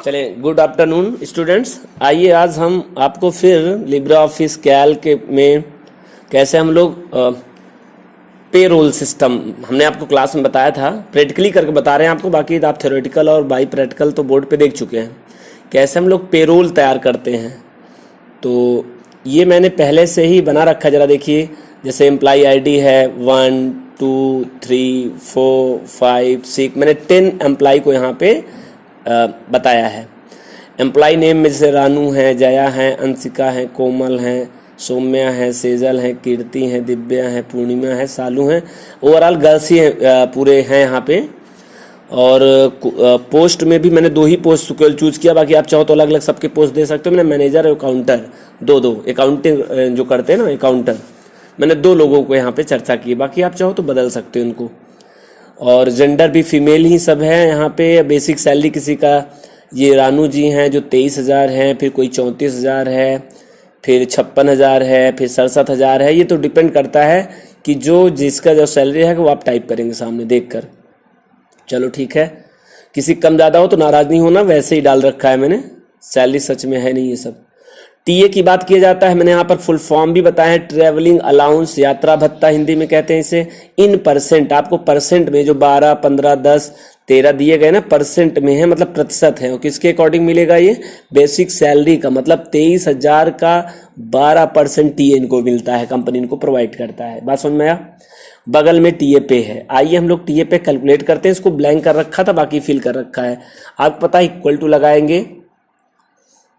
चलें, good afternoon students. आइए आज हम आपको फिर लिब्रे ऑफिस कैल्क में कैसे हम लोग पे रोल सिस्टम, हमने आपको क्लास में बताया था, प्रैक्टिकली करके बता रहे हैं आपको। बाकी आप थ्योरेटिकल और बाई प्रैक्टिकल तो बोर्ड पे देख चुके हैं कैसे हम लोग पे रोल तैयार करते हैं। तो ये मैंने पहले से ही बना रखा है, ज़रा देखिए। जैसे एम्प्लॉई आईडी है 1 2 3 4 5 6, मैंने 10 एम्प्लॉई को यहाँ पे बताया है। एम्प्लॉय नेम में जैसे रानू है, जया है, अंशिका है, कोमल है, सौम्या है, सेजल है, कीर्ति है, दिव्या है, पूर्णिमा है, सालू है। ओवरऑल गर्ल्स ही पूरे हैं यहाँ पे। और पोस्ट में भी मैंने 2 ही पोस्ट चूज किया, बाकी आप चाहो तो अलग अलग सबके पोस्ट दे सकते हो। मैंने मैनेजर और अकाउंटर दो अकाउंटिंग जो करते हैं ना अकाउंटर, मैंने 2 लोगों को यहाँ पे चर्चा की। बाकी आप चाहो तो बदल सकते हो इनको। और जेंडर भी फीमेल ही सब है यहाँ पे। बेसिक सैलरी किसी का, ये रानू जी हैं जो 23,000 है, फिर कोई 34,000 है, फिर 56,000 है, फिर 67,000 है। ये तो डिपेंड करता है कि जो जिसका जो सैलरी है वो आप टाइप करेंगे सामने देख कर। चलो ठीक है, किसी कम ज़्यादा हो तो नाराज़ नहीं होना, वैसे ही डाल रखा है मैंने। सैलरी सच में है नहीं ये सब। टीए की बात किया जाता है, मैंने यहाँ पर फुल फॉर्म भी बताया है। ट्रैवलिंग अलाउंस, यात्रा भत्ता हिंदी में कहते हैं इसे। इन परसेंट, आपको परसेंट में जो 12 15 10 13 दिए गए ना, परसेंट में है, मतलब प्रतिशत है। और किसके अकॉर्डिंग मिलेगा ये? बेसिक सैलरी का, मतलब 23,000 का 12% टीए इनको मिलता है, कंपनी इनको प्रोवाइड करता है। बात समझ में आया? बगल में टीए पे है। आइए हम लोग टीए पे कैलकुलेट करते हैं। इसको ब्लैंक कर रखा था, बाकी फिल कर रखा है। आपको पता है इक्वल टू लगाएंगे,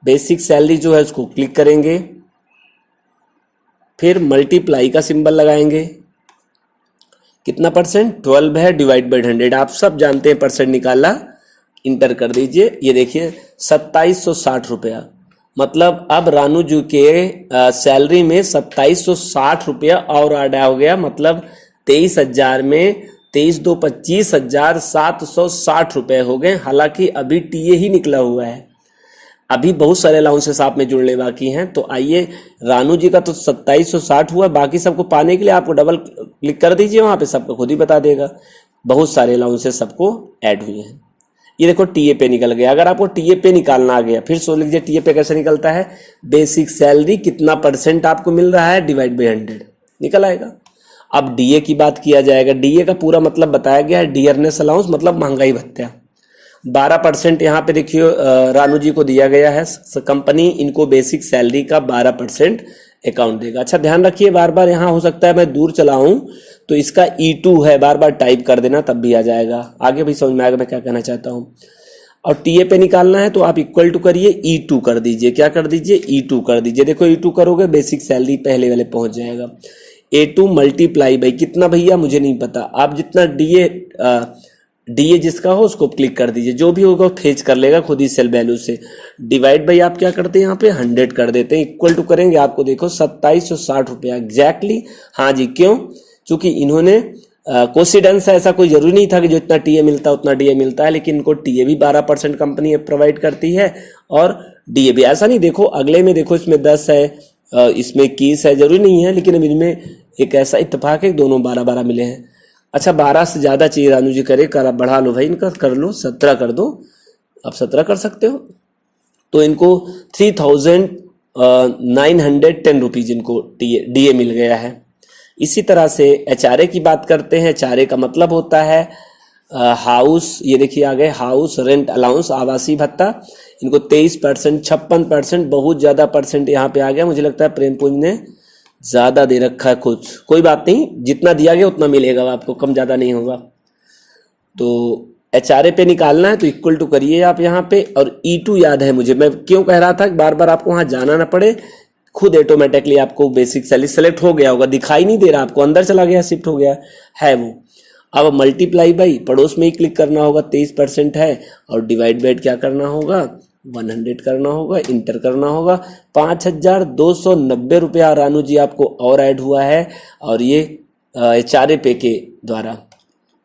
बेसिक सैलरी जो है उसको क्लिक करेंगे, फिर मल्टीप्लाई का सिंबल लगाएंगे। कितना परसेंट? 12 है, डिवाइड बाई 100। आप सब जानते हैं परसेंट निकालना। इंटर कर दीजिए। ये देखिए 2760 रुपया, मतलब अब रानू जी के सैलरी में 2760 रुपया और ऐड हो गया। मतलब 23,000 में 23 2 25,760 रुपये हो गए। हालांकि अभी टीए ही निकला हुआ है, अभी बहुत सारे अलाउंसेस आप में जुड़ने बाकी हैं। तो आइए, रानू जी का तो 2760 हुआ, बाकी सबको पाने के लिए आपको डबल क्लिक कर दीजिए, वहां पे सबको खुद ही बता देगा। बहुत सारे अलाउंसेस सबको ऐड हुए हैं। ये देखो टीए पे निकल गया। अगर आपको टीए पे निकालना आ गया, फिर सोच लीजिए टीए पे कैसे निकलता है। बेसिक सैलरी कितना परसेंट आपको मिल रहा है, डिवाइड बाई 100 निकल आएगा। अब डीए की बात किया जाएगा। डीए का पूरा मतलब बताया गया है, डियरनेस अलाउंस, मतलब महंगाई भत्ता। 12% यहाँ पे देखिए रानू जी को दिया गया है। कंपनी इनको बेसिक सैलरी का 12% अकाउंट देगा। अच्छा ध्यान रखिए, बार बार यहाँ हो सकता है मैं दूर चला हूँ तो इसका E2 है, बार बार टाइप कर देना तब भी आ जाएगा। आगे भी समझ में आएगा मैं क्या कहना चाहता हूँ। और टीए पे निकालना है तो आप इक्वल टू करिए, E2 कर दीजिए। क्या कर दीजिए? E2 कर दीजिए। देखो E2 करोगे बेसिक सैलरी पहले वाले पहुंच जाएगा। A2 मल्टीप्लाई बाई कितना भैया, मुझे नहीं पता। आप जितना डीए जिसका हो उसको क्लिक कर दीजिए, जो भी होगा फेच कर लेगा खुद ही सेल वैल्यू से। डिवाइड बाई आप क्या करते हैं यहाँ पे 100 कर देते हैं। इक्वल टू करेंगे, आपको देखो 2760 रुपया एग्जैक्टली। हाँ जी, क्यों? क्योंकि इन्होंने कोसिडेंस है, ऐसा कोई जरूरी नहीं था कि जो इतना टीए मिलता है उतना डीए मिलता है, लेकिन इनको टीए भी 12% कंपनी प्रोवाइड करती है और डीए भी। ऐसा नहीं, देखो अगले में देखो इसमें 10 है, इसमें 21 है, जरूरी नहीं है, लेकिन अब इनमें एक ऐसा इत्तेफाक है दोनों 12-12 मिले हैं। अच्छा 12 से ज़्यादा चाहिए रानू जी, करे कर बढ़ा लो भाई, इनका कर लो 17 कर दो। आप 17 कर सकते हो। तो इनको 3,910 रुपीज़ इनको डीए मिल गया है। इसी तरह से एचआरए की बात करते हैं। एचआरए का मतलब होता है हाउस, ये देखिए आ गए हाउस रेंट अलाउंस, आवासीय भत्ता। इनको 23%, 56%, बहुत ज़्यादा परसेंट यहाँ पे आ गया। मुझे लगता है प्रेमपुंज ने ज़्यादा दे रखा है कुछ, कोई बात नहीं, जितना दिया गया उतना मिलेगा आपको, कम ज़्यादा नहीं होगा। तो एचआरए पे निकालना है तो इक्वल टू करिए आप यहाँ पे। और E2 याद है मुझे, मैं क्यों कह रहा था कि बार बार आपको वहाँ जाना ना पड़े, खुद ऑटोमेटिकली आपको बेसिक सैलरी सेलेक्ट हो गया होगा, दिखाई नहीं दे रहा आपको, अंदर चला गया, शिफ्ट हो गया है वो। अब मल्टीप्लाई बाई पड़ोस में ही क्लिक करना होगा, 23% है, और डिवाइड बाई क्या करना होगा, 100 करना होगा, इंटर करना होगा। 5,290 रुपया रानू जी आपको और ऐड हुआ है। और ये एचआरए पे के द्वारा।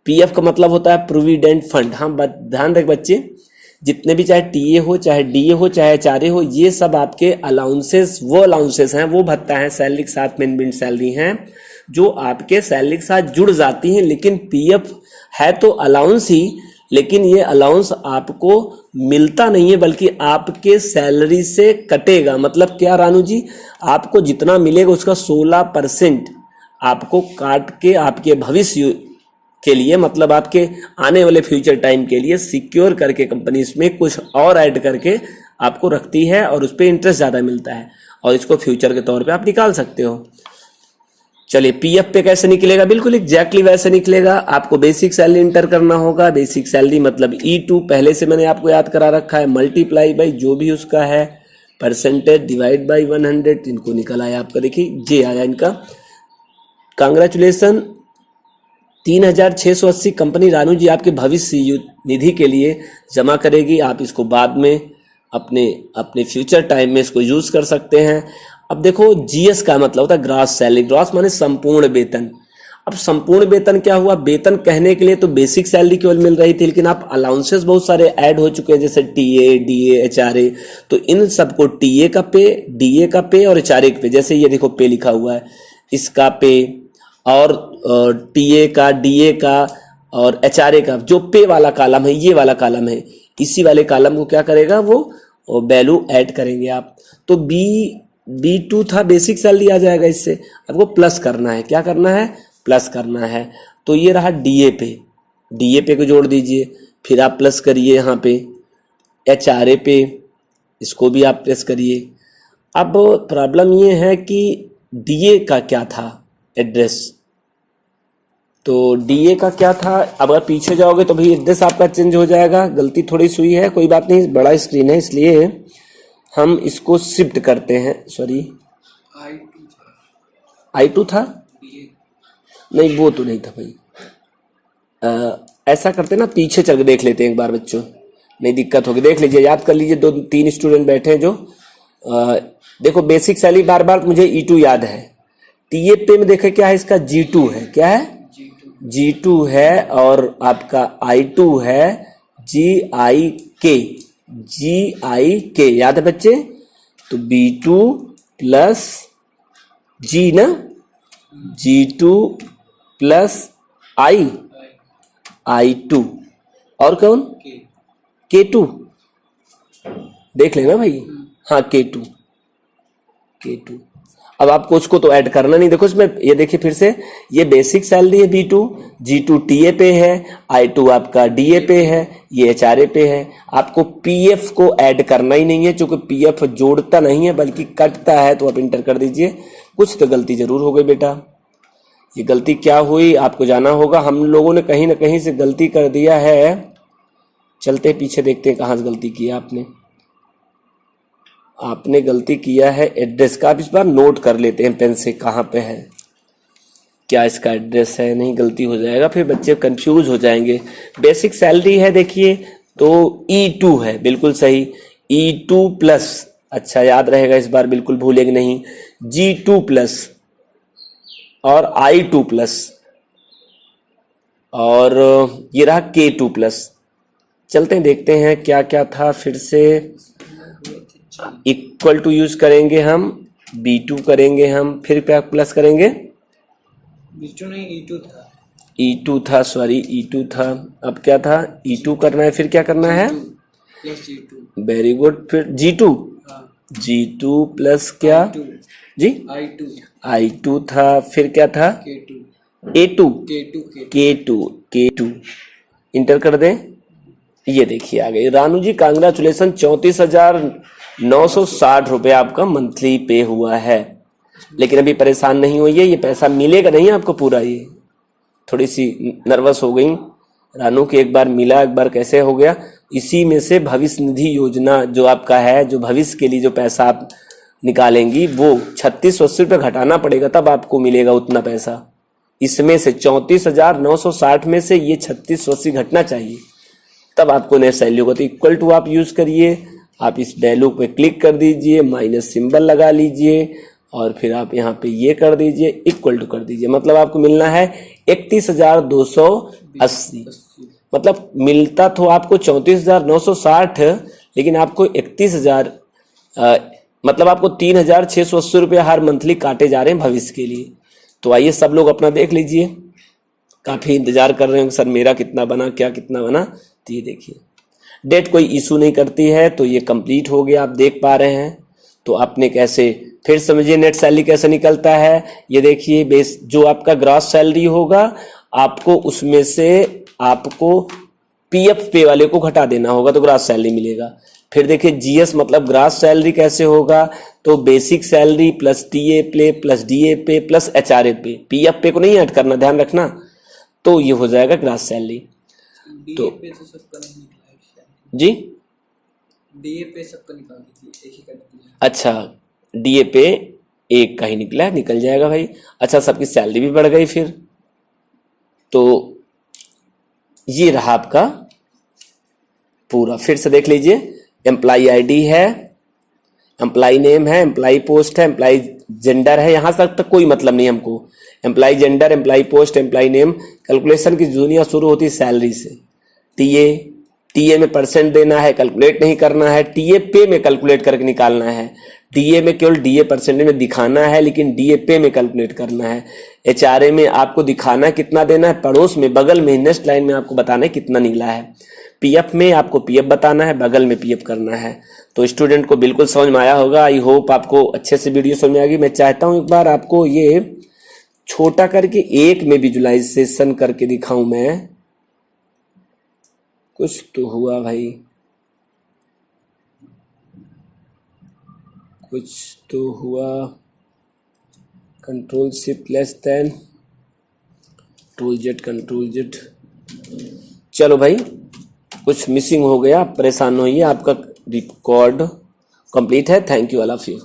पीएफ का मतलब होता है प्रोविडेंट फंड। हाँ ध्यान रख बच्चे, जितने भी चाहे टीए हो, चाहे डीए हो, चाहे एचआरए हो, ये सब आपके अलाउंसेस, वो अलाउंसेस हैं, वो भत्ता है सैलरी के साथ, मिड सैलरी हैं जो आपके सैलरी के साथ जुड़ जाती हैं। लेकिन पीएफ है तो अलाउंस ही, लेकिन ये अलाउंस आपको मिलता नहीं है बल्कि आपके सैलरी से कटेगा। मतलब क्या रानू जी, आपको जितना मिलेगा उसका 16% आपको काट के आपके भविष्य के लिए, मतलब आपके आने वाले फ्यूचर टाइम के लिए सिक्योर करके कंपनी इसमें कुछ और ऐड करके आपको रखती है और उस पर इंटरेस्ट ज़्यादा मिलता है और इसको फ्यूचर के तौर पे आप निकाल सकते हो। चलिए पीएफ पे कैसे निकलेगा, बिल्कुल एग्जैक्टली वैसे निकलेगा। आपको बेसिक सैलरी इंटर करना होगा। बेसिक सैलरी मतलब E2 पहले से मैंने आपको याद करा रखा है, मल्टीप्लाई बाई जो भी उसका है परसेंटेज डिवाइड बाई 100, इनको निकल आया आपका, देखिए जे आया इनका। कांग्रेचुलेसन 3680 कंपनी रानू जी आपके भविष्य निधि के लिए जमा करेगी। आप इसको बाद में अपने फ्यूचर टाइम में इसको यूज कर सकते हैं। अब देखो जीएस का मतलब होता है ग्रॉस सैलरी, ग्रॉस माने संपूर्ण वेतन। अब संपूर्ण वेतन क्या हुआ, वेतन कहने के लिए तो बेसिक सैलरी केवल मिल रही थी, लेकिन आप अलाउंसेस बहुत सारे ऐड हो चुके हैं, जैसे टीए, डीए, एचआरए। तो इन सबको टीए का पे, डीए का पे और एचआरए का पे, जैसे ये देखो पे लिखा हुआ है, इसका पे और टीए का, डीए का और एचआरए का, जो पे वाला कॉलम है, ये वाला कॉलम है, इसी वाले कॉलम को क्या करेगा वो वैल्यू ऐड करेंगे आप। तो B2 था, बेसिक सैलरी आ जाएगा, इससे आपको प्लस करना है। क्या करना है, प्लस करना है। तो ये रहा डीए पे, डीए पे को जोड़ दीजिए, फिर आप प्लस करिए यहाँ पे एचआरए पे, इसको भी आप प्लस करिए। अब प्रॉब्लम ये है कि डीए का क्या था एड्रेस, तो डीए का क्या था, अब अगर पीछे जाओगे तो भाई एड्रेस आपका चेंज हो जाएगा। गलती थोड़ी सी हुई है, कोई बात नहीं, बड़ा स्क्रीन है इसलिए हम इसको शिफ्ट करते हैं। सॉरी I2 था, नहीं वो तो नहीं था भाई। ऐसा करते ना, पीछे चल के देख लेते हैं एक बार बच्चों, नहीं दिक्कत होगी। देख लीजिए, याद कर लीजिए, 2-3 स्टूडेंट बैठे हैं जो देखो बेसिक सैलरी बार बार मुझे E2 याद है। टीए पे में देखे क्या है, इसका G2 है, क्या है G2 है, और आपका I2 है GIK, याद है बच्चे। तो B2 प्लस G ना, G2 प्लस I2 और कौन K2, देख लेना भाई, हाँ K2। अब आपको उसको तो ऐड करना नहीं, देखो इसमें ये देखिए फिर से, ये बेसिक सैलरी है B2, G2 टीए पे है, I2 आपका डीए पे है, ये एचआरए पे है। आपको पीएफ को ऐड करना ही नहीं है, क्योंकि पीएफ जोड़ता नहीं है बल्कि कटता है, तो आप इंटर कर दीजिए। कुछ तो गलती जरूर हो गई बेटा, ये गलती क्या हुई आपको जाना होगा। हम लोगों ने कहीं ना कहीं से गलती कर दिया है, चलते पीछे देखते हैं कहाँ से गलती की आपने गलती किया है एड्रेस का। आप इस बार नोट कर लेते हैं पेन से, कहाँ पे है, क्या इसका एड्रेस है, नहीं गलती हो जाएगा, फिर बच्चे कंफ्यूज हो जाएंगे। बेसिक सैलरी है देखिए, तो E2 है, बिल्कुल सही, E2 प्लस, अच्छा याद रहेगा इस बार, बिल्कुल भूलेंगे नहीं, G2 प्लस और I2 प्लस, और ये रहा K2 प्लस। चलते हैं देखते हैं क्या क्या था, फिर से इक्वल टू यूज करेंगे हम, B2 करेंगे हम, फिर क्या प्लस करेंगे, B2 नहीं E2 था, E2 था, सॉरी E2 था। अब क्या था, E2 करना है, फिर क्या करना है, प्लस G2, वेरी गुड, फिर G2, G2 प्लस क्या जी, I2 था, फिर क्या था, K2, K2 इंटर कर दें। ये देखिए आ गई रानू जी, कांग्रेचुलेसन, 34,960 रुपये आपका मंथली पे हुआ है। लेकिन अभी परेशान नहीं होइए, ये पैसा मिलेगा नहीं आपको पूरा, ये थोड़ी सी नर्वस हो गई रानू की, एक बार मिला एक बार कैसे हो गया। इसी में से भविष्य निधि योजना जो आपका है, जो भविष्य के लिए जो पैसा आप निकालेंगी, वो 3680 रुपये घटाना पड़ेगा, तब आपको मिलेगा उतना पैसा। इसमें से 34,960 में से ये 3680 घटना चाहिए, तब आपको नेट सैलरी होगा। तो इक्वल टू आप यूज करिए, आप इस वैल्यू पे क्लिक कर दीजिए, माइनस सिंबल लगा लीजिए, और फिर आप यहाँ पे ये कर दीजिए, इक्वल टू कर दीजिए। मतलब आपको मिलना है 31,280। मतलब मिलता तो आपको 34,960, लेकिन आपको 31,000, मतलब आपको 3,680 रुपये हर मंथली काटे जा रहे हैं भविष्य के लिए। तो आइए सब लोग अपना देख लीजिए, काफी इंतजार कर रहे हैं सर मेरा कितना बना, क्या कितना बना। तो ये देखिए डेट कोई इशू नहीं करती है, तो ये कंप्लीट हो गया, आप देख पा रहे हैं। तो आपने कैसे फिर समझिए नेट सैलरी कैसे निकलता है। ये देखिए बेस जो आपका ग्रॉस सैलरी होगा आपको उसमें से आपको पीएफ पे वाले को घटा देना होगा तो ग्रॉस सैलरी मिलेगा। फिर देखिए जीएस मतलब ग्रॉस सैलरी कैसे होगा, तो बेसिक सैलरी प्लस टीए पे प्लस डीए पे प्लस एचआरए पे, पीएफ पे को नहीं ऐड करना, ध्यान रखना। तो ये हो जाएगा ग्रॉस सैलरी। डीए पे तो सबका नहीं निकला है शायद। जी डीए पे सबका निकाल दीजिए, एक ही का निकला। अच्छा डीए पे एक का ही निकला है, निकल जाएगा भाई। अच्छा सबकी सैलरी भी बढ़ गई फिर। तो ये रहा आपका पूरा, फिर से देख लीजिए। एम्प्लाई आईडी है, एम्प्लाई नेम है, एम्प्लाई पोस्ट है, एम्प्लाई जेंडर है, यहां तक कोई मतलब नहीं हमको। Employee gender, employee post, employee name. Calculation की दुनिया शुरू होती है सैलरी से। टीए में परसेंट देना है, कैलकुलेट नहीं करना है। टीए पे में कैलकुलेट करके निकालना है। टीए में केवल डीए परसेंटेज में दिखाना है, लेकिन डीए पे में कैलकुलेट करना है। एचआरए में आपको दिखाना है कितना देना है, पड़ोस में बगल में नेक्स्ट लाइन में आपको बताना है कितना निकला है। पीएफ में आपको पीएफ बताना है, बगल में पीएफ करना है। तो स्टूडेंट को बिल्कुल समझ में आया होगा। आई होप आपको अच्छे से वीडियो समझ में आएगी। मैं चाहता हूं एक बार आपको ये छोटा करके एक में विजुलाइजेशन करके दिखाऊं मैं। कुछ तो हुआ भाई, कुछ तो हुआ। Control shift less than control Z. चलो भाई कुछ मिसिंग हो गया, परेशान नहीं होइए, आपका रिकॉर्ड कंप्लीट है। Thank you all of you.